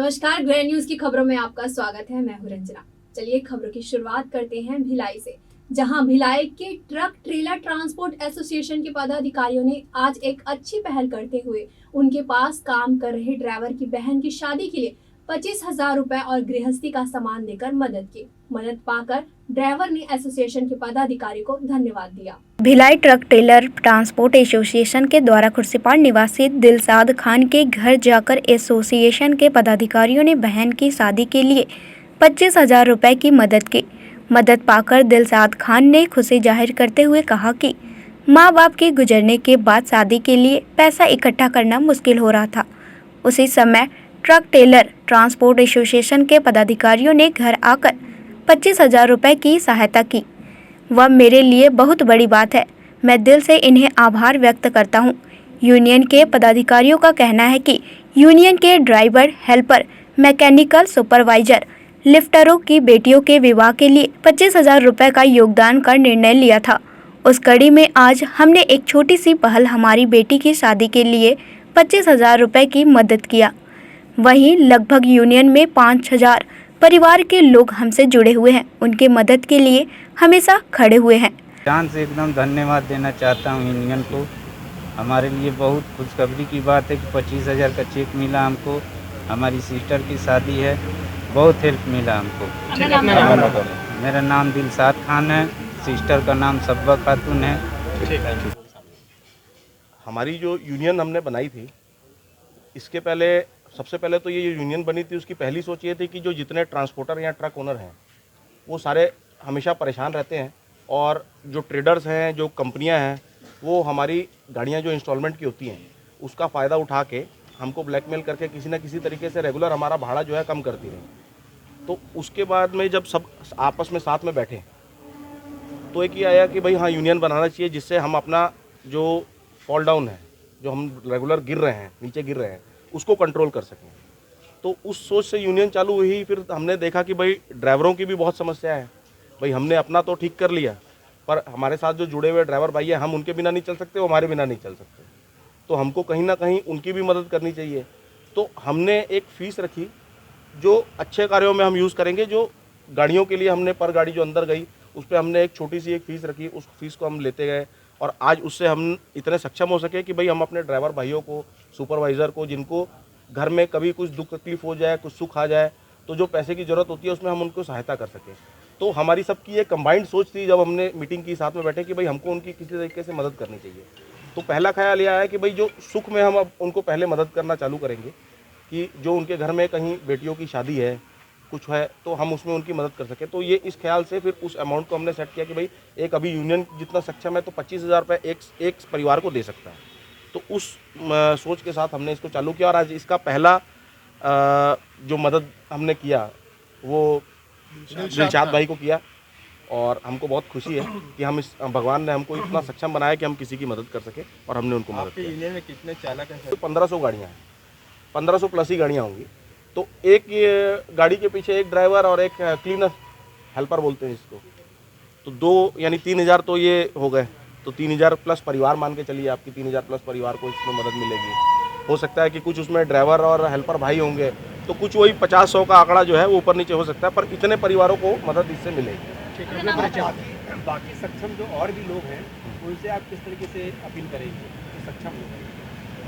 नमस्कार, grand news की खबरों में आपका स्वागत है। मैं हूं रंजना। चलिए खबरों की शुरुआत करते हैं भिलाई से, जहां भिलाई के ट्रक ट्रेलर ट्रांसपोर्ट एसोसिएशन के पदाधिकारियों ने आज एक अच्छी पहल करते हुए उनके पास काम कर रहे ड्राइवर की बहन की शादी के लिए 25,000 रुपए और गृहस्थी का सामान देकर मदद की। मदद पाकर ड्राइवर ने एसोसिएशन के पदाधिकारी को धन्यवाद दिया। Bhilai truck trailer transport association के द्वारा खुर्सीपाड़ निवासी दिलशाद खान के घर जाकर एसोसिएशन के पदाधिकारियों ने बहन की शादी के लिए 25,000 रुपए की मदद की। मदद पाकर दिलशाद खान ने खुशी जाहिर करते हुए कहा कि मां बाप के गुजरने के बाद शादी के लिए पैसा इकट्ठा करना मुश्किल हो रहा था। उसी समय ट्रक ट्रेलर ट्रांसपोर्ट एसोसिएशन के पदाधिकारियों ने घर आकर 25,000 रुपए की सहायता की। वह मेरे लिए बहुत बड़ी बात है। मैं दिल से इन्हें आभार व्यक्त करता हूँ। यूनियन के पदाधिकारियों का कहना है कि यूनियन के ड्राइवर, हेल्पर, मैकेनिकल सुपरवाइजर, लिफ्टरों की बेटियों के विवाह के लिए 25,000 रुपये का योगदान का निर्णय लिया था। उस कड़ी में आज हमने एक छोटी सी पहल हमारी बेटी की शादी के लिए 25,000 रुपये की मदद किया। वहीं लगभग यूनियन में 5,000 परिवार के लोग हमसे जुड़े हुए हैं। उनके मदद के लिए हमेशा खड़े हुए हैं। जान से एकदम धन्यवाद देना चाहता हूँ यूनियन को। हमारे लिए बहुत खुशखबरी की बात है कि 25,000 का चेक मिला हमको। हमारी सिस्टर की शादी है, बहुत हेल्प मिला हमको। मेरा नाम दिलशाद खान है, सिस्टर का नाम सब्बा खातून है। हमारी जो यूनियन हमने बनाई थी, इसके पहले सबसे पहले तो ये यूनियन बनी थी, उसकी पहली सोच ये थी कि जो जितने ट्रांसपोर्टर या ट्रक ओनर हैं वो सारे हमेशा परेशान रहते हैं, और जो ट्रेडर्स हैं, जो कंपनियां हैं, वो हमारी गाड़ियां जो इंस्टॉलमेंट की होती हैं उसका फ़ायदा उठा के हमको ब्लैकमेल करके किसी न किसी तरीके से रेगुलर हमारा भाड़ा जो है कम करती रही। तो उसके बाद में जब सब आपस में साथ में बैठे तो एक ये आया कि भाई हाँ, यूनियन बनाना चाहिए जिससे हम अपना जो फॉल डाउन है, जो हम रेगुलर गिर रहे हैं, नीचे गिर रहे हैं, उसको कंट्रोल कर सकें। तो उस सोच से यूनियन चालू हुई। फिर हमने देखा कि भाई ड्राइवरों की भी बहुत समस्या है। भाई हमने अपना तो ठीक कर लिया, पर हमारे साथ जो जुड़े हुए ड्राइवर भाई हैं, हम उनके बिना नहीं चल सकते, वो हमारे बिना नहीं चल सकते। तो हमको कहीं ना कहीं उनकी भी मदद करनी चाहिए। तो हमने एक फ़ीस रखी जो अच्छे कार्यों में हम यूज़ करेंगे। जो गाड़ियों के लिए हमने पर गाड़ी जो अंदर गई उस पर हमने एक छोटी सी एक फ़ीस रखी, उस फीस को हम लेते गए, और आज उससे हम इतने सक्षम हो सके कि भाई हम अपने ड्राइवर भाइयों को, सुपरवाइज़र को, जिनको घर में कभी कुछ दुख तकलीफ हो जाए, कुछ सुख आ जाए, तो जो पैसे की ज़रूरत होती है उसमें हम उनको सहायता कर सकें। तो हमारी सबकी एक कंबाइंड सोच थी जब हमने मीटिंग की, साथ में बैठे, कि भाई हमको उनकी किसी तरीके से मदद करनी चाहिए। तो पहला ख्याल यह है कि भाई जो सुख में हम अब उनको पहले मदद करना चालू करेंगे, कि जो उनके घर में कहीं बेटियों की शादी है, कुछ है, तो हम उसमें उनकी मदद कर सकें। तो ये इस ख्याल से फिर उस अमाउंट को हमने सेट किया कि भाई एक अभी यूनियन जितना सक्षम है तो 25,000 रुपये एक परिवार को दे सकता है। तो उस सोच के साथ हमने इसको चालू किया, और आज इसका पहला जो मदद हमने किया वो दिलशाद भाई को किया, और हमको बहुत खुशी है कि हम इस भगवान ने हमको इतना सक्षम बनाया कि हम किसी की मदद कर सके, और हमने उनको मदद किया। यूनियन में कितने चालक हैं? तो 1500 गाड़ियाँ हैं, 1500 प्लस ही गाड़ियाँ होंगी। तो एक ये गाड़ी के पीछे एक ड्राइवर और एक क्लीनर, हेल्पर बोलते हैं इसको, तो दो यानी 3,000 तो ये हो गए। तो 3,000 प्लस परिवार मान के चलिए, आपकी 3,000 प्लस परिवार को इसमें मदद मिलेगी। हो सकता है कि कुछ उसमें ड्राइवर और हेल्पर भाई होंगे, तो कुछ वही 50-100 का आंकड़ा जो है वो ऊपर नीचे हो सकता है, पर इतने परिवारों को मदद इससे मिलेगी। ठीक है। बाकी सक्षम जो और भी लोग हैं उनसे आप किस तरीके से अपील करेंगे? जो सक्षम लोग हैं,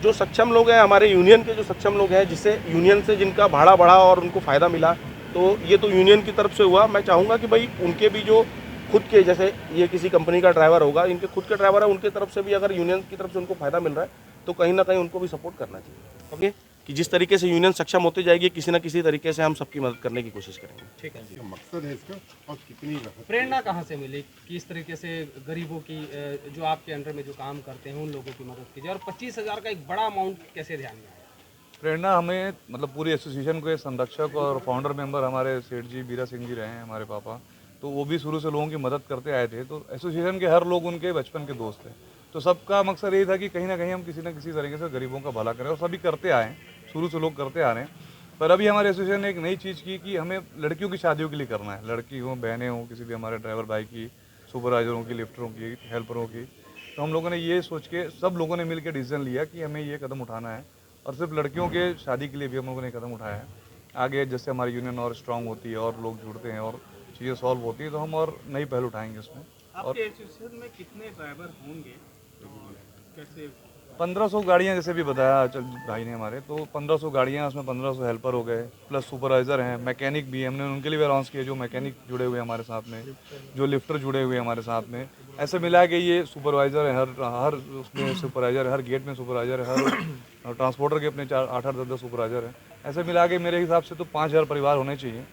जो सक्षम लोग हैं, हमारे यूनियन के जो सक्षम लोग हैं, जिससे यूनियन से जिनका भाड़ा बढ़ा और उनको फ़ायदा मिला, तो ये तो यूनियन की तरफ से हुआ। मैं चाहूँगा कि भाई उनके भी जो खुद के, जैसे ये किसी कंपनी का ड्राइवर होगा, इनके खुद के ड्राइवर है, उनकी तरफ से भी अगर यूनियन की तरफ से उनको फ़ायदा मिल रहा है तो कहीं ना कहीं उनको भी सपोर्ट करना चाहिए। ओके, कि जिस तरीके से यूनियन सक्षम होती जाएगी, किसी न किसी तरीके से हम सबकी मदद करने की कोशिश करेंगे। ठीक है जी। मकसद है इसका, और कितनी प्रेरणा कहाँ से मिली कि इस तरीके से गरीबों की, जो आपके अंडर में जो काम करते हैं उन लोगों की मदद कीजिए, और 25,000 का एक बड़ा अमाउंट कैसे ध्यान में आया? प्रेरणा हमें मतलब पूरी एसोसिएशन के संरक्षक और फाउंडर मेंबर हमारे सेठ जी बीरा सिंह जी रहे हैं, हमारे पापा। तो वो भी शुरू से लोगों की मदद करते आए थे। तो एसोसिएशन के हर लोग उनके बचपन के दोस्त थे। तो सबका मकसद यही था कि कहीं ना कहीं हम किसी न किसी तरीके से गरीबों का भला करें, और सभी करते आए हैं, शुरू से लोग करते आ रहे हैं। पर अभी हमारे एसोसिएशन ने एक नई चीज़ की कि हमें लड़कियों की शादियों के लिए करना है। लड़की हो, बहनें हों, किसी भी हमारे ड्राइवर भाई की, सुपरवाइजरों की, लिफ्टरों की, हेल्परों की। तो हम लोगों ने ये सोच के, सब लोगों ने मिलकर डिसीजन लिया कि हमें ये कदम उठाना है, और सिर्फ लड़कियों के शादी के लिए भी हम लोगों ने कदम उठाया है। आगे जैसे हमारी यूनियन और स्ट्रांग होती है और लोग जुड़ते हैं और चीज़ें सॉल्व होती है तो हम और नई पहल उठाएंगे उसमें। आपके एसोसिएशन में कितने ड्राइवर होंगे, कैसे? 1500 गाड़ियाँ जैसे भी बताया भाई ने हमारे, तो 1500 गाड़ियाँ, उसमें 1500 हेल्पर हो गए, प्लस सुपरवाइज़र हैं, मैकेनिक भी हमने उनके लिए भी अनाउंस किए, जो मैकेनिक जुड़े हुए हैं हमारे साथ में, जो लिफ्टर जुड़े हुए हैं हमारे साथ में। ऐसे मिला के ये सुपरवाइज़र है, हर उसमें सुपरवाइज़र है, हर गेट में सुपरवाइज़र है, हर ट्रांसपोर्टर के अपने 8-8 10-10 सुपरवाइज़र हैं। ऐसे मिला के मेरे हिसाब से तो 5000 परिवार होने चाहिए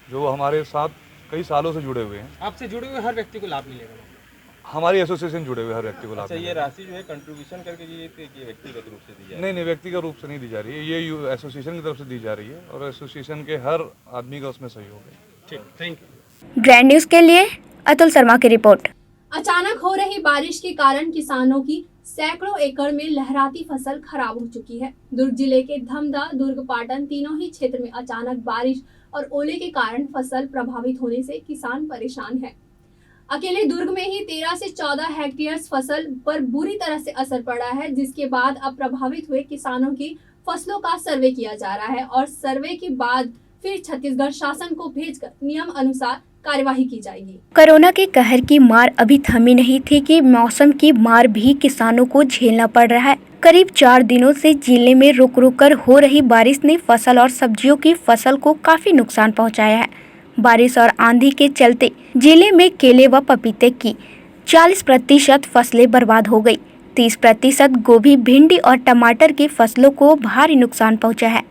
जो हमारे साथ कई सालों से जुड़े हुए हैं। आपसे जुड़े हुए हर व्यक्ति को लाभ मिलेगा? हमारी एसोसिएशन जुड़े हुए हर व्यक्ति को लाभ। अच्छा, ये राशि जो है कंट्रीब्यूशन करके दी जाती है कि व्यक्तिगत रूप से दी जाती है? नहीं, व्यक्तिगत रूप से नहीं दी जा रही है, ये एसोसिएशन की तरफ से दी जा रही है और एसोसिएशन के हर आदमी का उसमें सहयोग है। ठीक, थैंक यू। ग्रैंड न्यूज़ के लिए अतुल शर्मा की रिपोर्ट। अचानक हो रही बारिश के कारण किसानों की सैकड़ों एकड़ में लहराती फसल खराब हो चुकी है। दुर्ग जिले के धमदा, दुर्ग, पाटन तीनों ही क्षेत्र में अचानक बारिश और ओले के कारण फसल प्रभावित होने से किसान परेशान है। अकेले दुर्ग में ही 13 से 14 हेक्टेयर फसल पर बुरी तरह से असर पड़ा है, जिसके बाद अब प्रभावित हुए किसानों की फसलों का सर्वे किया जा रहा है और सर्वे के बाद फिर छत्तीसगढ़ शासन को भेजकर नियम अनुसार कार्यवाही की जाएगी। कोरोना के कहर की मार अभी थमी नहीं थी कि मौसम की मार भी किसानों को झेलना पड़ रहा है। करीब 4 दिनों से जिले में रुक रुक कर हो रही बारिश ने फसल और सब्जियों की फसल को काफी नुकसान पहुंचाया है। बारिश और आंधी के चलते जिले में केले व पपीते की 40% फसलें बर्बाद हो गई। 30% गोभी, भिंडी और टमाटर की फसलों को भारी नुकसान पहुंचा है।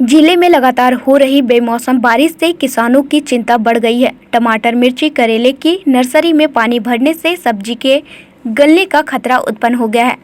जिले में लगातार हो रही बेमौसम बारिश से किसानों की चिंता बढ़ गई है। टमाटर, मिर्ची, करेले की नर्सरी में पानी भरने से सब्जी के गलने का खतरा उत्पन्न हो गया है।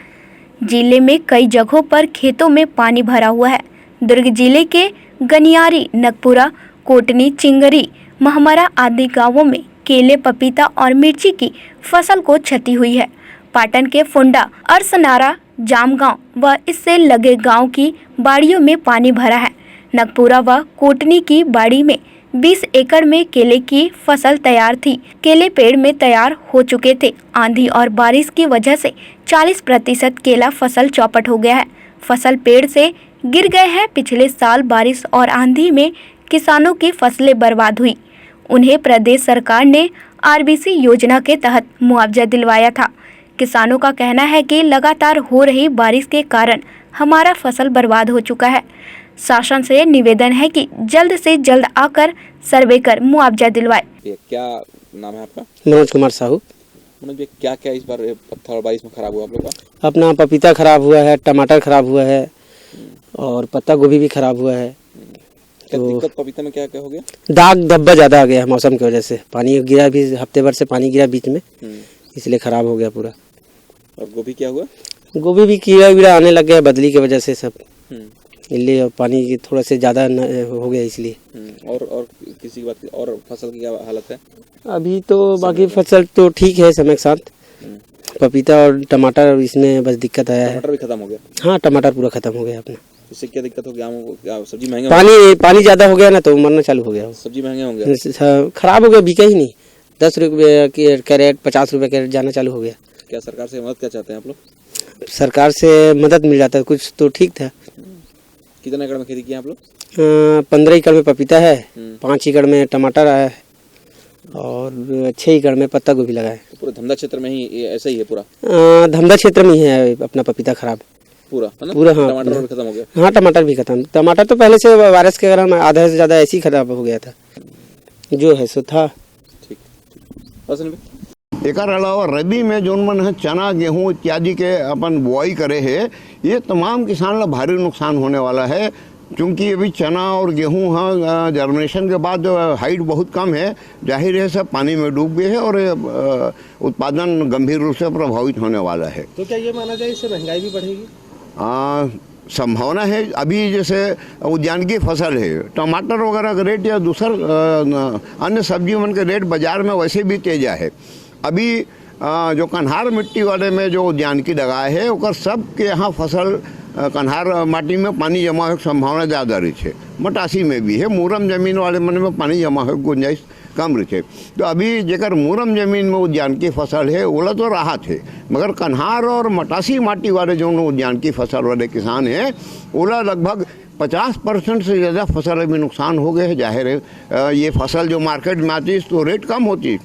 जिले में कई जगहों पर खेतों में पानी भरा हुआ है। दुर्ग जिले के गनियारी, नगपुरा, कोटनी, चिंगरी, महमरा आदि गांवों में केले, पपीता और मिर्ची की फसल को क्षति हुई है। पाटन के फुंडा, अरसनारा, जामगांव व इससे लगे गांव की बाड़ियों में पानी भरा है। नगपुरा व कोटनी की बाड़ी में 20 एकड़ में केले की फसल तैयार थी। केले पेड़ में तैयार हो चुके थे। आंधी और बारिश की वजह से 40% केला फसल चौपट हो गया है। फसल पेड़ से गिर गए हैं। पिछले साल बारिश और आंधी में किसानों की फसलें बर्बाद हुई। उन्हें प्रदेश सरकार ने आरबीसी योजना के तहत मुआवजा दिलवाया था। किसानों का कहना है कि लगातार हो रही बारिश के कारण हमारा फसल बर्बाद हो चुका है। शासन से निवेदन है कि जल्द से जल्द आकर सर्वे कर मुआवजा दिलवाए। क्या नाम है आपका? मनोज कुमार साहू। मनोज जी, क्या क्या इस बार पत्थर और बारिश में खराब हुआ आप लोग का? अपना पपीता खराब हुआ है, टमाटर खराब हुआ है और पत्ता गोभी भी खराब हुआ है। क्या तो दिक्कत पपीता में क्या क्या हो गया? दाग धब्बा ज़्यादा आ गया है मौसम की वजह से। पानी गिरा भी, हफ्ते भर से पानी गिरा बीच में, इसलिए खराब हो गया पूरा। और गोभी क्या हुआ? गोभी भी कीड़ा वीड़ा आने लग गया बदली की वजह से सब, इसलिए पानी थोड़ा से ज़्यादा हो गया इसलिए। और किसी की बात और फसल की क्या हालत है? अभी तो बाकी फसल तो ठीक है समय के साथ। पपीता और टमाटर इसमें बस दिक्कत आया है। टमाटर भी खत्म हो गया? हाँ, टमाटर पूरा खत्म हो गया अपना। इससे क्या दिक्कत हो गया? क्या सब्जी महंगे? पानी ज़्यादा हो गया ना तो मरना चालू हो गया। सब्जी महंगे होंगे? खराब हो गया, बिका ही नहीं। 10 रुपये के कैरेट, 50 रुपये कैरेट जाना चालू हो गया। क्या सरकार से मदद क्या चाहते हैं आप लोग? सरकार से मदद मिल जाता है कुछ तो ठीक था। कितने एकड़ में खेती किया आप लोग? 15 एकड़ में पपीता है, 5 एकड़ में टमाटर आया है और 6 एकड़ में पत्ता गोभी लगा है। तो पूरे धमदा क्षेत्र में ही ऐसा ही है पूरा? धमदा क्षेत्र में ही है अपना पपीता खराब पूरा, है ना? पूरा। हाँ, टमाटर भी खत्म हो गया? हाँ, टमाटर भी खत्म। टमाटर तो पहले से वायरस के कारण आधा से ज़्यादा ऐसे ही खराब हो गया था, जो है सो था। ठीक। फसल एकर अलावा रबी में जोन मन है चना, गेहूँ इत्यादि के अपन बुआई करे है, ये तमाम किसान ला भारी नुकसान होने वाला है। क्योंकि अभी चना और गेहूँ हाँ जर्मिनेशन के बाद जो हाइट बहुत कम है, जाहिर है सब पानी में डूब गए हैं और उत्पादन गंभीर रूप से प्रभावित होने वाला है। तो क्या ये माना जाए इससे महंगाई भी बढ़ेगी? संभावना है। अभी जैसे उद्यानिकी फसल है, टमाटर वगैरह का रेट या दूसर अन्य सब्जी मन के रेट बाजार में वैसे भी तेजा है। अभी जो कन्हार मिट्टी वाले में जो उद्यानिकी लगाए है ओकर सब के यहाँ फसल कन्हार माटी में पानी जमा होने की संभावना ज़्यादा रही है। मटासी में भी है, मुरम जमीन वाले मन में पानी जमा हो गुंजाइश कम रहे। तो अभी जेकर मुरम जमीन में उद्यान की फसल है ओला तो राहत है, मगर कन्हार और मटासी माटी वाले जो उद्यान की फसल वाले किसान हैं ओला लगभग 50% से ज़्यादा फसल अभी नुकसान हो गए हैं। जाहिर है ये फसल जो मार्केट में आती है तो रेट कम होती,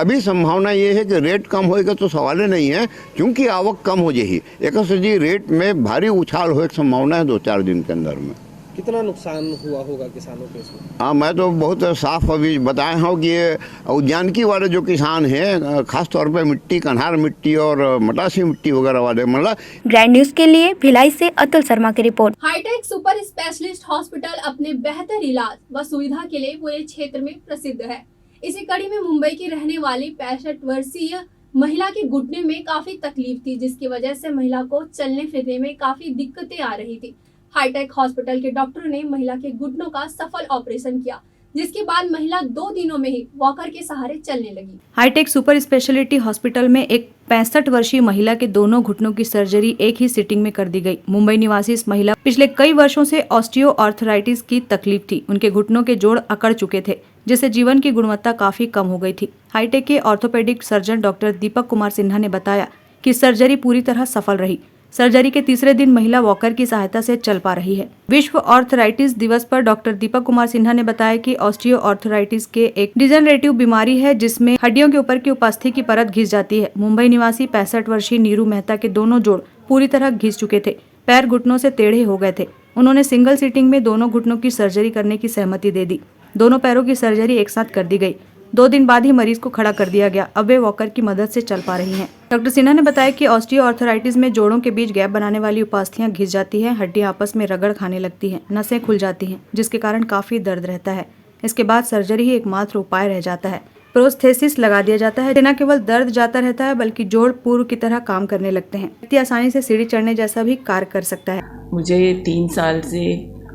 अभी संभावना ये है कि रेट कम होएगा तो सवाल ही नहीं है, क्योंकि आवक कम हो जाएगी। एक जी रेट में भारी उछाल हो एक संभावना है 2-4 दिन के अंदर में। कितना नुकसान हुआ होगा किसानों को इसमें? हाँ, मैं तो बहुत साफ अभी बताए हूँ कि ये उद्यानिकी वाले जो किसान हैं, खास तौर पे मिट्टी, कन्हार मिट्टी और मटासी मिट्टी वगैरह वाले, मतलब। ग्रैंड न्यूज के लिए भिलाई से अतुल शर्मा की report. High tech super specialist hospital अपने बेहतर इलाज व सुविधा के लिए पूरे क्षेत्र में प्रसिद्ध है। इसी कड़ी में मुंबई की रहने वाली 65 वर्षीय महिला के घुटने में काफी तकलीफ थी, जिसकी वजह से महिला को चलने फिरने में काफी दिक्कतें आ रही थी। हाईटेक हॉस्पिटल के डॉक्टरों ने महिला के घुटनों का सफल ऑपरेशन किया, जिसके बाद महिला 2 दिनों में ही वॉकर के सहारे चलने लगी। हाईटेक सुपर स्पेशलिटी हॉस्पिटल में एक 65 वर्षीय महिला के दोनों घुटनों की सर्जरी एक ही सिटिंग में कर दी गई। मुंबई निवासी इस महिला पिछले कई वर्षों से ऑस्टियोआर्थराइटिस की तकलीफ थी। उनके घुटनों के जोड़ अकड़ चुके थे, जिससे जीवन की गुणवत्ता काफी कम हो गई थी। हाईटेक के orthopaedic surgeon doctor Deepak Kumar Sinha ने बताया कि सर्जरी पूरी तरह सफल रही। सर्जरी के तीसरे दिन महिला वॉकर की सहायता से चल पा रही है। विश्व ऑर्थराइटिस दिवस पर डॉक्टर दीपक कुमार सिन्हा ने बताया कि ऑस्टियोआर्थराइटिस के एक डिजेनरेटिव बीमारी है, जिसमें हड्डियों के ऊपर की उपस्थि की परत घिस जाती है। मुंबई निवासी 65 वर्षीय नीरू मेहता के दोनों जोड़ पूरी तरह घिस चुके थे, पैर घुटनों से टेढ़े हो गए थे। उन्होंने सिंगल सीटिंग में दोनों घुटनों की सर्जरी करने की सहमति दे दी। दोनों पैरों की सर्जरी एक साथ कर दी गई। 2 दिन बाद ही मरीज को खड़ा कर दिया गया। अब वे वॉकर की मदद से चल पा रही हैं। डॉक्टर सिन्हा ने बताया कि ऑस्टियोआर्थराइटिस में जोड़ों के बीच गैप बनाने वाली उपास्थियां घिस जाती हैं, हड्डियां आपस में रगड़ खाने लगती हैं, नसें खुल जाती हैं, जिसके कारण काफी दर्द रहता है। इसके बाद सर्जरी ही एकमात्र उपाय रह जाता है। प्रोस्थेसिस लगा दिया जाता है। न केवल दर्द जाता रहता है, बल्कि जोड़ पूर्व की तरह काम करने लगते हैं। व्यक्ति आसानी से सीढ़ी चढ़ने जैसा भी कार्य कर सकता है। मुझे 3 साल से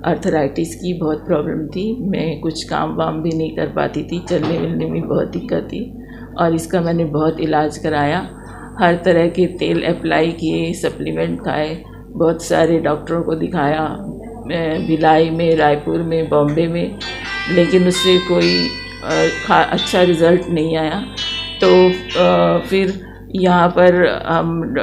अर्थराइटिस की बहुत प्रॉब्लम थी। मैं कुछ काम वाम भी नहीं कर पाती थी, चलने मिलने में बहुत दिक्कत थी, और इसका मैंने बहुत इलाज कराया। हर तरह के तेल अप्लाई किए, सप्लीमेंट खाए, बहुत सारे डॉक्टरों को दिखाया, भिलाई में, रायपुर में, बॉम्बे में, लेकिन उससे कोई अच्छा रिज़ल्ट नहीं आया। तो फिर यहाँ पर हम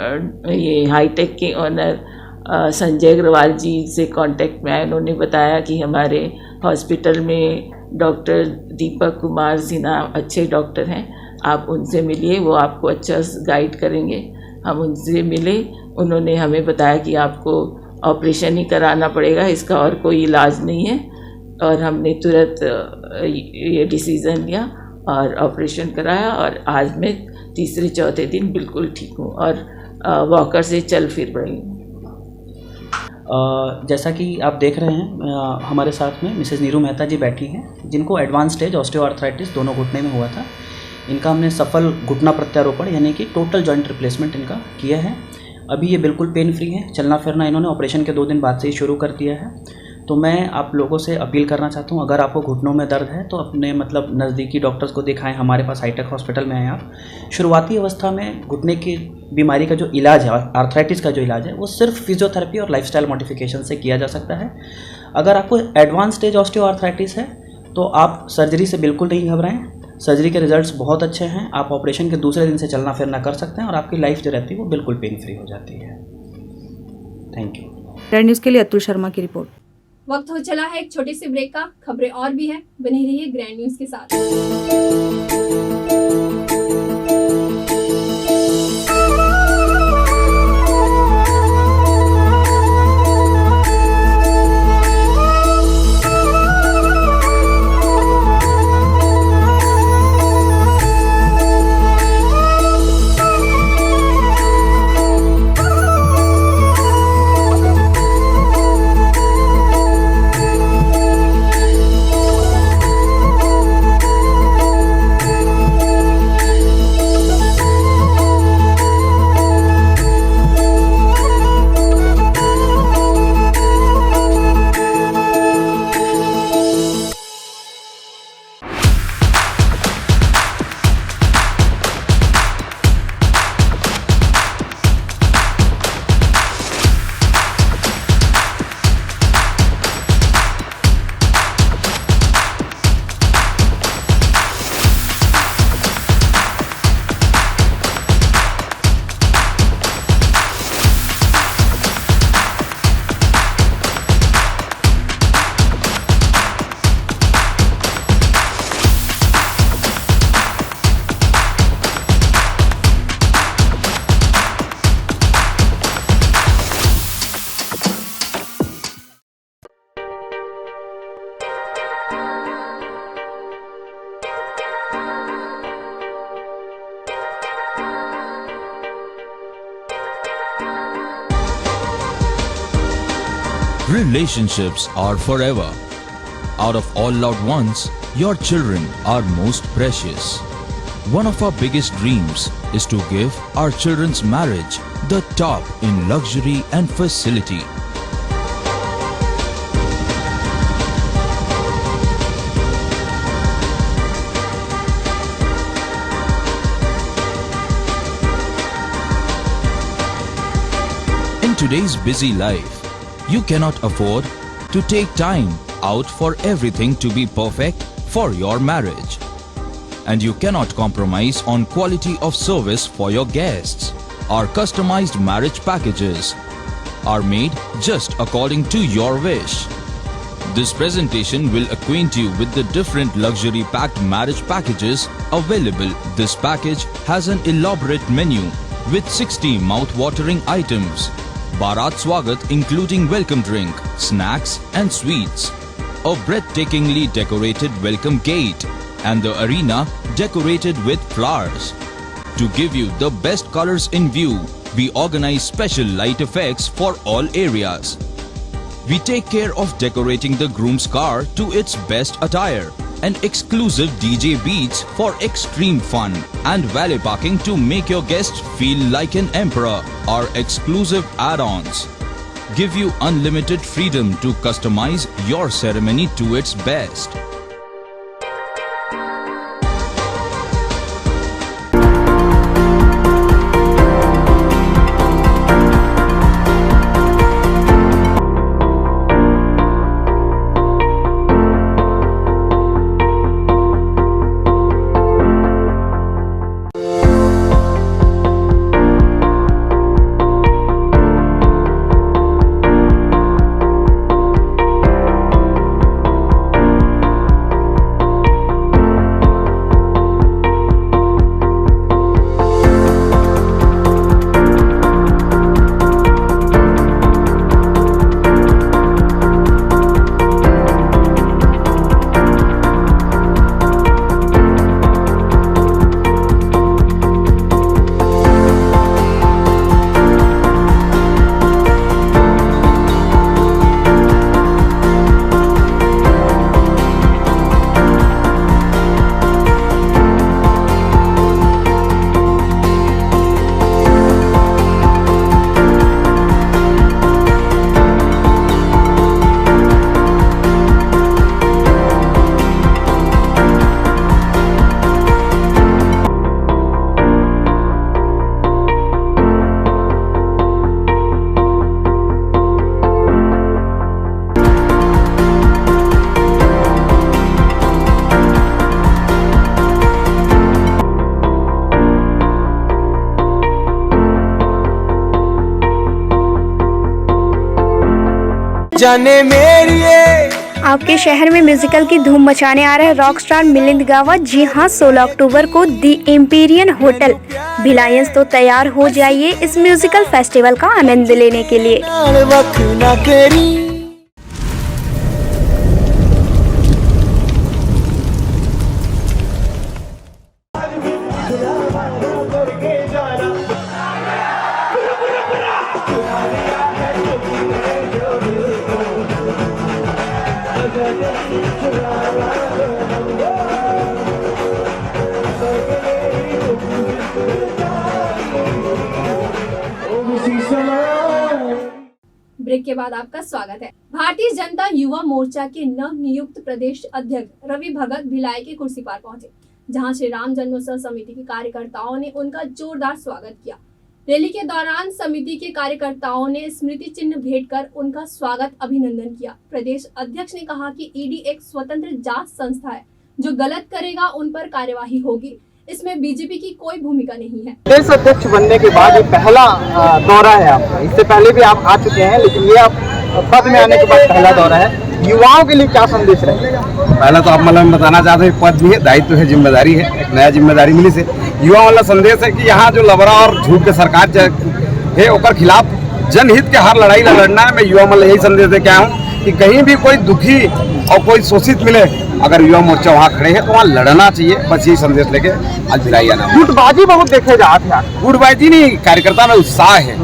ये हाईटेक के ऑनर संजय अग्रवाल जी से कांटेक्ट में आए। उन्होंने बताया कि हमारे हॉस्पिटल में डॉक्टर दीपक कुमार सिन्हा अच्छे डॉक्टर हैं, आप उनसे मिलिए, वो आपको अच्छा गाइड करेंगे। हम उनसे मिले, उन्होंने हमें बताया कि आपको ऑपरेशन ही कराना पड़ेगा, इसका और कोई इलाज नहीं है। और हमने तुरंत ये डिसीज़न लिया और ऑपरेशन कराया, और आज मैं तीसरे चौथे दिन बिल्कुल ठीक हूँ और वॉकर से चल फिर रही हूँ। जैसा कि आप देख रहे हैं हमारे साथ में मिसेज़ नीरू मेहता जी बैठी हैं, जिनको एडवांस स्टेज ऑस्टियोआर्थराइटिस दोनों घुटने में हुआ था। इनका हमने सफल घुटना प्रत्यारोपण यानी कि टोटल जॉइंट रिप्लेसमेंट इनका किया है। अभी ये बिल्कुल पेन फ्री है, चलना फिरना इन्होंने ऑपरेशन के 2 दिन बाद से ही शुरू कर दिया है। तो मैं आप लोगों से अपील करना चाहता हूँ, अगर आपको घुटनों में दर्द है तो अपने नज़दीकी डॉक्टर्स को दिखाएं। हमारे पास हाईटेक हॉस्पिटल में आए आप। शुरुआती अवस्था में घुटने की बीमारी का जो इलाज है, आर्थराइटिस का जो इलाज है, वो सिर्फ फिजियोथेरेपी और लाइफस्टाइल मॉडिफिकेशन से किया जा सकता है। अगर आपको एडवांस स्टेज ऑस्टियोआर्थराइटिस है तो आप सर्जरी से बिल्कुल नहीं घबराएं। सर्जरी के रिजल्ट्स बहुत अच्छे हैं। आप ऑपरेशन के दूसरे दिन से चलना फिरना कर सकते हैं और आपकी लाइफ जो रहती है वो बिल्कुल पेन फ्री हो जाती है। Thank you. ग्रैंड न्यूज़ के लिए अतुल शर्मा की रिपोर्ट। वक्त हो चला है एक छोटे से ब्रेक का। खबरें और भी हैं, बने रहिए ग्रैंड न्यूज़ के साथ। Relationships are forever. Out of all loved ones, your children are most precious. One of our biggest dreams is to give our children's marriage the top in luxury and facility. In today's busy life, you cannot afford to take time out for everything to be perfect for your marriage. And you cannot compromise on quality of service for your guests. Our customized marriage packages are made just according to your wish. This presentation will acquaint you with the different luxury packed marriage packages available. This package has an elaborate menu with 60 mouth-watering items. Bharat Swagat including welcome drink, snacks and sweets, a breathtakingly decorated welcome gate and the arena decorated with flowers. To give you the best colors in view, we organize special light effects for all areas. We take care of decorating the groom's car to its best attire and exclusive DJ beats for extreme fun and valet parking to make your guests feel like an emperor. Our exclusive add-ons give you unlimited freedom to customize your ceremony to its best. जाने मेरी आपके शहर में musical की धूम मचाने आ रहे rock star Milind गावा। जी हां, 16 अक्टूबर को दी एम्पीरियन होटल भिलायंस तो तैयार हो जाइए इस म्यूजिकल फेस्टिवल का आनंद लेने के लिए। ब्रेक के बाद आपका स्वागत है। भारतीय जनता युवा मोर्चा के नव नियुक्त प्रदेश अध्यक्ष रवि भगत भिलाई की कुर्सी पर पहुंचे, जहां श्री राम जन्मोत्सव समिति के कार्यकर्ताओं ने उनका जोरदार स्वागत किया। रैली के दौरान समिति के कार्यकर्ताओं ने स्मृति चिन्ह भेंट कर उनका स्वागत अभिनंदन किया। प्रदेश अध्यक्ष ने कहा कि ईडी एक स्वतंत्र जांच संस्था है, जो गलत करेगा उन पर कार्यवाही होगी। इसमें बीजेपी की कोई भूमिका नहीं है। प्रदेश अध्यक्ष बनने के बाद ये पहला दौरा है आपका। इससे पहले भी आप आ चुके हैं, लेकिन ये आप पद में आने के बाद पहला दौरा है। युवाओं के लिए क्या संदेश रहेगा? पहला तो आप मतलब बताना चाहते हैं, पद भी है, दायित्व है, जिम्मेदारी है, एक नया जिम्मेदारी मिली से युवा वाला संदेश है कि यहाँ जो लबरा और झूठ के सरकार है ओकर खिलाफ जनहित के हर लड़ाई लड़ना है। मैं युवा मतलब यही संदेश दे के आया हूँ कि कहीं भी कोई दुखी और कोई शोषित मिले, अगर युवा मोर्चा वहाँ खड़े हैं तो वहाँ लड़ना चाहिए। बस यही संदेश लेके आज भिलाई आना। गुटबाजी बहुत देखे जाते हैं। गुटबाजी नहीं, कार्यकर्ता में उत्साह है।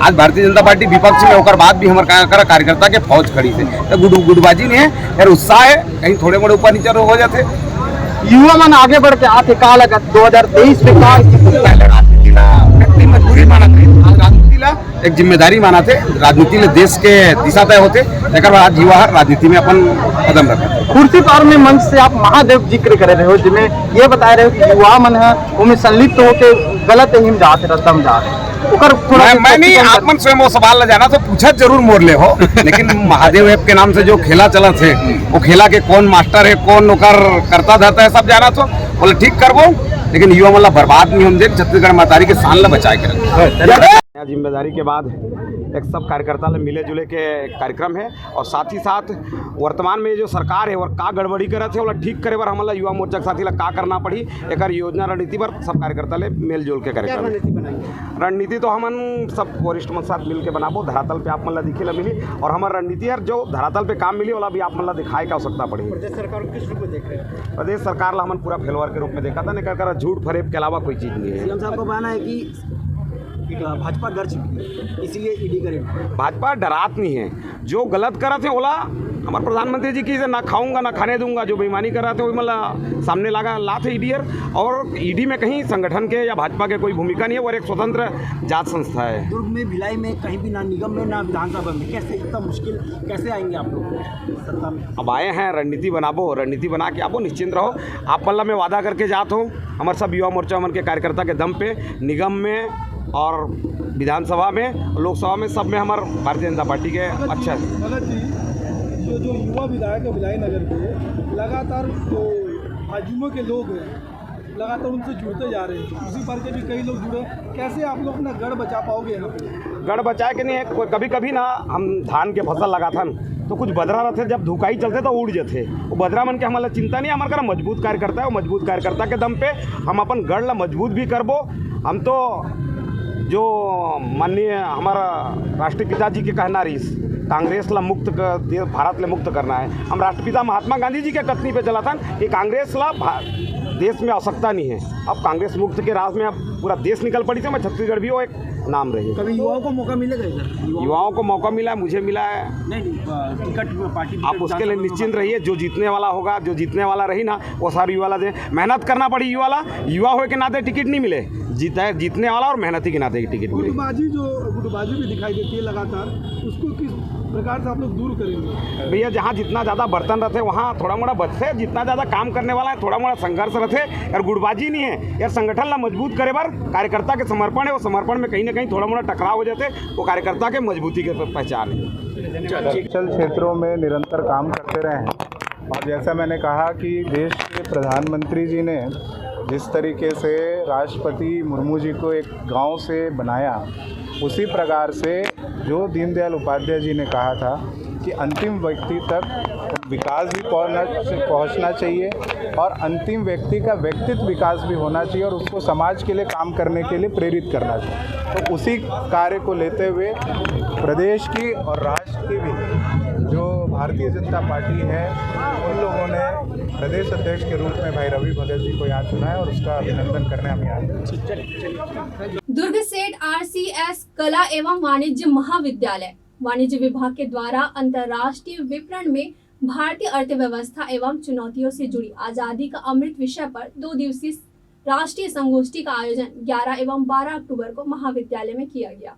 आज भारतीय जनता पार्टी विपक्ष में होकर बाद भी हमारे कार्यकर्ता के फौज खड़ी थे तो गुटबाजी नहीं है यार, उत्साह है, कहीं थोड़े मोड़े ऊपर नीचे हो जाते। युवा मन आगे बढ़ के आते का लगा 2023 में का मजबूरी माना थे, राजनीति ला एक जिम्मेदारी माना थे, राजनीति ले देश के दिशा तय होते, एक आज युवा राजनीति में अपन कदम रखते। कुर्सी पार में मंच से आप महादेव जिक्र कर रहे हो, जिसमें ये बता रहे हो कि युवा मन है उनमें संलिप्त होकर गलत हिम जाते रद्दम जाते। मैं नहीं, आप मन स्वयं वो सवाल ल जाना तो पूछा जरूर मोर ले हो, लेकिन महादेव ऐप के नाम से जो खेला चला थे वो खेला के कौन मास्टर है कौन नौकर करता धरता है सब जाना तो बोले ठीक करबो, लेकिन युवा मतलब बर्बाद नहीं हम दे, छत्तीसगढ़ मातारी के शान ला बचा के रखें। जिम्मेदारी के बाद एक सब कार्यकर्ता ले मिले जुले के कार्यक्रम है और साथ ही साथ वर्तमान में जो सरकार है वो का गड़बड़ी करत है वो ठीक करे बर हमला युवा मोर्चा के साथी ला का करना पड़ी, एक योजना रणनीति पर सब कार्यकर्ता ले मेल जोल के कार्यक्रम। रणनीति तो हमन सब वरिष्ठ मन साथ मिल के बनाबो, धरातल पे आप मन ला दिखे ला मिली और हमार रणनीति यार जो धरातल पे काम मिली वाला भी आप मन ला दिखाए का आवश्यकता पड़ी। प्रदेश सरकार किस रूप में देख रहे हैं? प्रदेश सरकार ला हमन पूरा फेलवर के रूप में देखा था, नहीं कर झूठ फरेब के अलावा कोई चीज़ नहीं है। सीएम साहब का कहना है कि भाजपा डर चुकी है इसलिए ईडी करें। भाजपा डरात नहीं है, जो गलत करा थे ओला हमारे प्रधानमंत्री जी की ना खाऊंगा ना खाने दूंगा, जो बेईमानी कर रहा थे वही मतलब सामने लगा ला थे ईडीआर, और ईडी में कहीं संगठन के या भाजपा के कोई भूमिका नहीं है और एक स्वतंत्र जांच संस्था है। दुर्ग में भिलाई में कहीं भी ना निगम में ना विधानसभा में, कैसे इतना मुश्किल कैसे आएंगे आप लोग सत्ता में? अब आए हैं रणनीति बनाबो, रणनीति बना के आबो, निश्चिंत रहो। आप पल्ला में वादा करके जात हो हमारे सब युवा मोर्चा मन के कार्यकर्ता के दम पे निगम में और विधानसभा में लोकसभा में सब में हमारे भारतीय जनता पार्टी के अच्छा है। जो युवा विधायक है भिलाई नगर के लगातार जो भाजपा के लोग हैं लगातार उनसे जुड़ते जा रहे हैं, उसी पर के भी कई लोग जुड़े, कैसे आप लोग अपना गढ़ बचा पाओगे? गढ़ बचाए के नहीं है, कभी कभी ना हम धान के फसल लगाथन तो कुछ बदरा रहते, जब धुकाई चलते तो उड़ जाते, वो बदरा मन के हमारा चिंता नहीं, हमारा मजबूत कार्यकर्ता है, वो मजबूत कार्यकर्ता के दम पे हम अपन गढ़ ला मजबूत भी करबो। हम तो जो माननीय हमारा राष्ट्रीय पिताजी के कहना रही कांग्रेस ला मुक्त भारत ले मुक्त करना है, हम राष्ट्रपिता महात्मा गांधी जी के कथनी पे चला था कि कांग्रेस ला देश में आवश्यकता नहीं है, अब कांग्रेस मुक्त के राज में अब पूरा देश निकल पड़ी थी, मैं छत्तीसगढ़ भी वो एक नाम रही। कभी युवाओं को मौका मिलेगा इधर? युवाओं को मौका मिला है, मुझे मिला है। नहीं टिकट पार्टी आप उसके लिए निश्चिंत रहिए, जो जीतने वाला होगा, जो जीतने वाला रही ना वो सारी युवा ला दे, मेहनत करना पड़ी युवा ला, युवा हो के नाते टिकट नहीं मिले, जीतने वाला और मेहनती के नाते टिकट मिले। गुटबाजी भी दिखाई देती है लगातार, उसको किस प्रकार से आप लोग दूर करेंगे? भैया जहाँ जितना ज़्यादा बर्तन रहते वहाँ थोड़ा मोड़ा बचते, जितना ज़्यादा काम करने वाला है थोड़ा मोड़ा संघर्ष रहते, यार गुटबाजी नहीं है यार, संगठन ला मजबूत करे बार कार्यकर्ता के समर्पण है, वो समर्पण में कहीं ना कहीं थोड़ा मोड़ा टकराव हो जाते, वो कार्यकर्ता के मजबूती के पहचान है। क्षेत्रों में निरंतर काम करते रहे और जैसा मैंने कहा कि देश के प्रधानमंत्री जी ने जिस तरीके से राष्ट्रपति मुर्मू जी को एक गांव से बनाया, उसी प्रकार से जो दीनदयाल उपाध्याय जी ने कहा था कि अंतिम व्यक्ति तक विकास भी पहुंचना चाहिए और अंतिम व्यक्ति का व्यक्तित्व विकास भी होना चाहिए और उसको समाज के लिए काम करने के लिए प्रेरित करना चाहिए। तो उसी कार्य को लेते हुए प्रदेश की और राष्ट्र की भी जो भारतीय जनता पार्टी है उन लोगों ने प्रदेश अध्यक्ष के रूप में भाई रवि भगत जी को यहाँ चुना है और उसका अभिनंदन करने हम यहाँ हैं। दुर्ग सेठ RCS कला एवं वाणिज्य महाविद्यालय वाणिज्य विभाग के द्वारा अंतर्राष्ट्रीय विपणन में भारतीय अर्थव्यवस्था एवं चुनौतियों से जुड़ी आजादी का अमृत विषय पर 2 दिवसीय राष्ट्रीय संगोष्ठी का आयोजन 11 एवं 12 अक्टूबर को महाविद्यालय में किया गया।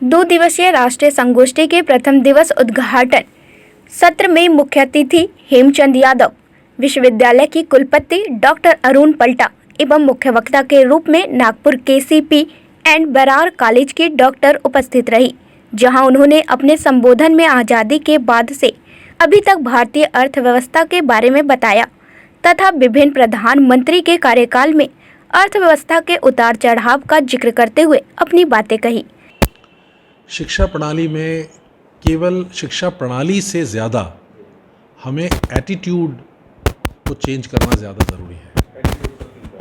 2 दिवसीय राष्ट्रीय संगोष्ठी के प्रथम दिवस उद्घाटन सत्र में मुख्य अतिथि हेमचंद यादव, विश्वविद्यालय की कुलपति डॉक्टर अरुण पल्टा एवं मुख्य वक्ता के रूप में Nagpur KCP and Berar college की डॉक्टर उपस्थित रही, जहां उन्होंने अपने संबोधन में आज़ादी के बाद से अभी तक भारतीय अर्थव्यवस्था के बारे में बताया तथा विभिन्न प्रधानमंत्री के कार्यकाल में अर्थव्यवस्था के उतार चढ़ाव का जिक्र करते हुए अपनी बातें कही। शिक्षा प्रणाली में केवल शिक्षा प्रणाली से ज़्यादा हमें एटीट्यूड को चेंज करना ज़्यादा ज़रूरी है,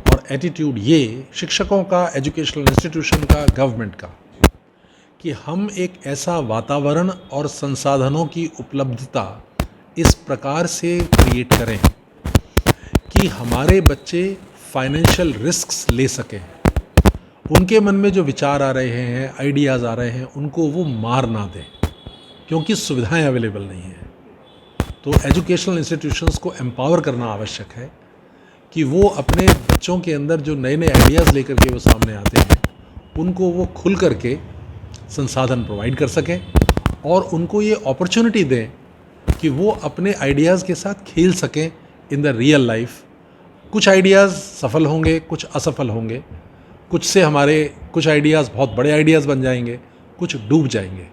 और एटीट्यूड ये शिक्षकों का, एजुकेशनल इंस्टीट्यूशन का, गवर्नमेंट का, कि हम एक ऐसा वातावरण और संसाधनों की उपलब्धता इस प्रकार से क्रिएट करें कि हमारे बच्चे फाइनेंशियल रिस्क्स ले सकें उनके मन में जो विचार आ रहे हैं, आइडियाज़ आ रहे हैं, उनको वो मार ना दें, क्योंकि सुविधाएं अवेलेबल नहीं हैं। तो एजुकेशनल इंस्टीट्यूशंस को एम्पावर करना आवश्यक है कि वो अपने बच्चों के अंदर जो नए नए आइडियाज़ लेकर के वो सामने आते हैं, उनको वो खुल करके संसाधन प्रोवाइड कर सकें और उनको ये अपॉर्चुनिटी दें कि वो अपने आइडियाज़ के साथ खेल सकें इन द रियल लाइफ। कुछ आइडियाज़ सफल होंगे, कुछ असफल होंगे, कुछ से हमारे कुछ आइडियाज़ बहुत बड़े आइडियाज़ बन जाएंगे, कुछ डूब जाएंगे।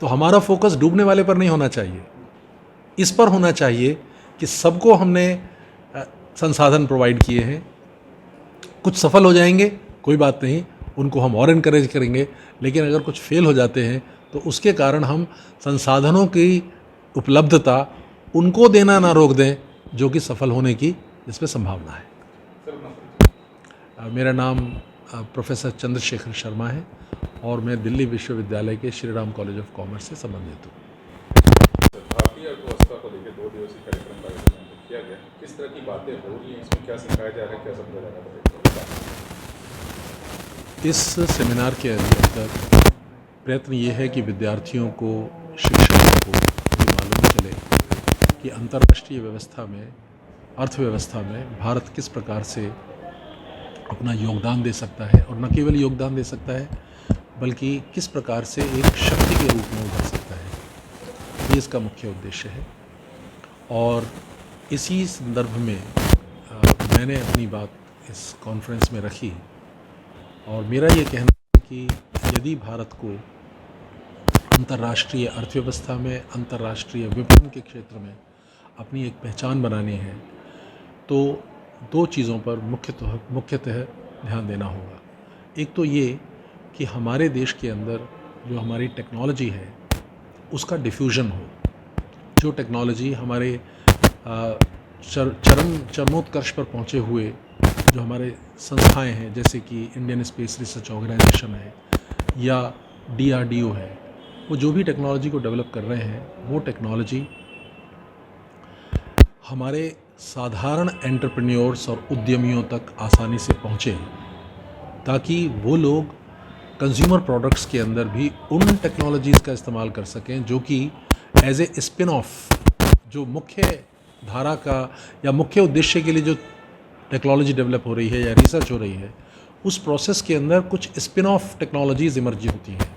तो हमारा फोकस डूबने वाले पर नहीं होना चाहिए, इस पर होना चाहिए कि सबको हमने संसाधन प्रोवाइड किए हैं। कुछ सफल हो जाएंगे, कोई बात नहीं, उनको हम और इनकरेज करेंगे, लेकिन अगर कुछ फेल हो जाते हैं तो उसके कारण हम संसाधनों की उपलब्धता उनको देना ना रोक दें जो कि सफल होने की जिसमें संभावना है। मेरा नाम प्रोफेसर चंद्रशेखर शर्मा है और मैं दिल्ली विश्वविद्यालय के Shri Ram college of commerce से संबंधित हूँ। भारतीय अर्थव्यवस्था को लेकर 2 दिवसीय कार्यक्रम का आयोजन किया गया। किस तरह की बातें हो रही हैं, इसमें क्या सिखाया जा रहा है, क्या समझा जा रहा है? इस सेमिनार के अंदर प्रयत्न ये है कि विद्यार्थियों को, शिक्षकों को ये मालूम चले कि अंतर्राष्ट्रीय व्यवस्था में, अर्थव्यवस्था में भारत किस प्रकार से अपना योगदान दे सकता है, और न केवल योगदान दे सकता है बल्कि किस प्रकार से एक शक्ति के रूप में उभर सकता है। ये इसका मुख्य उद्देश्य है। और इसी संदर्भ में मैंने अपनी बात इस कॉन्फ्रेंस में रखी और मेरा ये कहना है कि यदि भारत को अंतर्राष्ट्रीय अर्थव्यवस्था में, अंतर्राष्ट्रीय विपणन के क्षेत्र में अपनी एक पहचान बनानी है तो 2 चीज़ों पर मुख्यतः ध्यान देना होगा। एक तो ये कि हमारे देश के अंदर जो हमारी टेक्नोलॉजी है उसका डिफ्यूज़न हो। जो टेक्नोलॉजी हमारे चरमोत्कर्ष पर पहुँचे हुए जो हमारे संस्थाएं हैं, जैसे कि इंडियन स्पेस रिसर्च ऑर्गेनाइजेशन है या DRDO है, वो जो भी टेक्नोलॉजी को डेवलप कर रहे हैं वो टेक्नोलॉजी हमारे साधारण एंटरप्रेन्योर्स और उद्यमियों तक आसानी से पहुँचे, ताकि वो लोग कंज्यूमर प्रोडक्ट्स के अंदर भी उन टेक्नोलॉजीज़ का इस्तेमाल कर सकें जो कि एज ए स्पिन ऑफ जो मुख्य धारा का या मुख्य उद्देश्य के लिए जो टेक्नोलॉजी डेवलप हो रही है या रिसर्च हो रही है, उस प्रोसेस के अंदर कुछ स्पिन ऑफ टेक्नोलॉजीज़ इमर्ज होती हैं।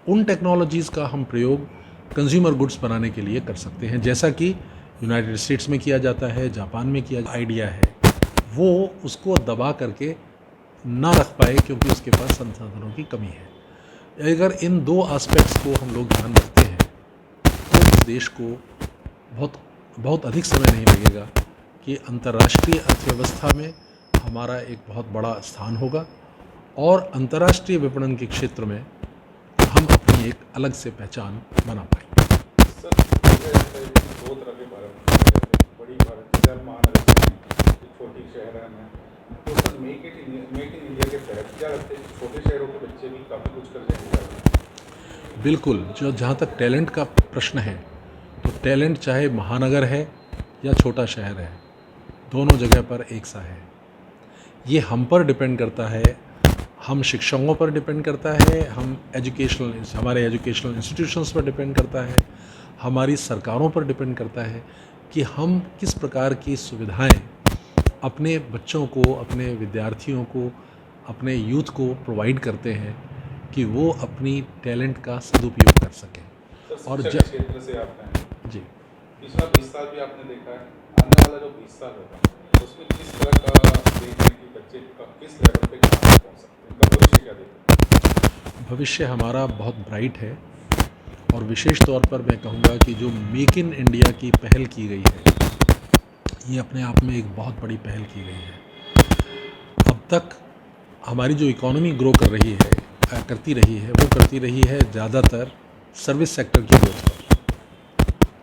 उन टेक्नोलॉजीज़ का हम प्रयोग कंज्यूमर गुड्स बनाने के लिए कर सकते हैं, जैसा कि यूनाइटेड स्टेट्स में किया जाता है, जापान में किया आइडिया है। वो उसको दबा करके ना रख पाए क्योंकि उसके पास संसाधनों की कमी है। अगर इन 2 एस्पेक्ट्स को हम लोग ध्यान रखते हैं तो देश को बहुत अधिक समय नहीं लगेगा कि अंतर्राष्ट्रीय अर्थव्यवस्था में हमारा एक बहुत बड़ा स्थान होगा और अंतर्राष्ट्रीय विपणन के क्षेत्र में हम अपनी एक अलग से पहचान बना पाएंगे। सर, 2 तरह के भारत, बड़ी भारत शहर, महानगर, छोटी शहर में, तो सर मेक इन इंडिया के तहत क्या लगता है छोटे शहरों के बच्चे भी काफ़ी कुछ कर जाएंगे? बिल्कुल। जहाँ तक टैलेंट का प्रश्न है तो टैलेंट चाहे महानगर है या छोटा शहर है, दोनों जगह पर एक सा है। ये हम पर डिपेंड करता है, हम शिक्षकों पर डिपेंड करता है, हमारे एजुकेशनल इंस्टीट्यूशंस पर डिपेंड करता है, हमारी सरकारों पर डिपेंड करता है कि हम किस प्रकार की सुविधाएं अपने बच्चों को, अपने विद्यार्थियों को, अपने यूथ को प्रोवाइड करते हैं कि वो अपनी टैलेंट का सदुपयोग कर सकें। और क्षेत्र से आप हैं जी, पिछला 20 साल भी आपने देखा है, आने वाला जो 20 साल होगा उसमें किस तरह का देखने की बच्चे का किस लेवल पे कहाँ पहुँच सकते हैं, भविष्य क्या देखते हैं? भविष्य हमारा बहुत ब्राइट है और विशेष तौर पर मैं कहूँगा कि जो मेक इन इंडिया की पहल की गई है, ये अपने आप में एक बहुत बड़ी पहल की गई है। अब तक हमारी जो इकोनॉमी ग्रो करती रही है ज़्यादातर सर्विस सेक्टर की ग्रोथ पर।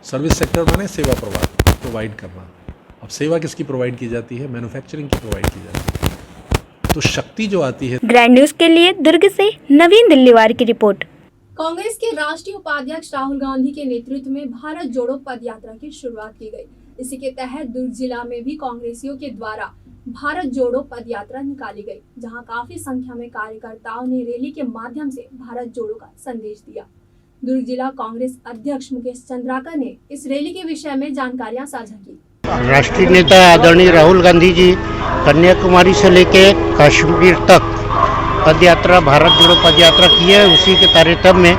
सर्विस सेक्टर माने सेवा प्रोवाइड करना। अब सेवा किसकी प्रोवाइड की जाती है? मैन्युफैक्चरिंग की प्रोवाइड की जाती है। तो शक्ति जो आती है। ग्रैंड न्यूज़ के लिए दुर्ग से नवीन दिल्लीवार की रिपोर्ट। कांग्रेस के राष्ट्रीय उपाध्यक्ष राहुल गांधी के नेतृत्व में भारत जोड़ो पद यात्रा की शुरुआत की गई। इसी के तहत दुर्ग जिला में भी कांग्रेसियों के द्वारा भारत जोड़ो पद यात्रा निकाली गई, जहां काफी संख्या में कार्यकर्ताओं ने रैली के माध्यम से भारत जोड़ो का संदेश दिया। दुर्ग जिला कांग्रेस अध्यक्ष मुकेश चंद्राकर ने इस रैली के विषय में जानकारियां साझा की। राष्ट्रीय नेता आदरणीय राहुल गांधी जी कन्याकुमारी से लेके कश्मीर तक पद यात्रा, भारत जोड़ो पद यात्रा की है। उसी के तारतम्य में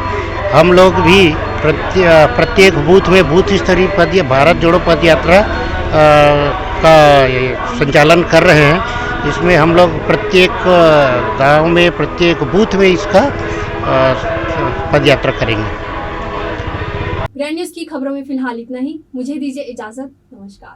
हम लोग भी प्रत्येक बूथ में बूथ स्तरीय भारत जोड़ो पद यात्रा का संचालन कर रहे हैं। इसमें हम लोग प्रत्येक गांव में, प्रत्येक बूथ में इसका पद यात्रा करेंगे। ग्रैंड न्यूज़ की खबरों में फिलहाल इतना ही। मुझे दीजिए इजाजत। नमस्कार।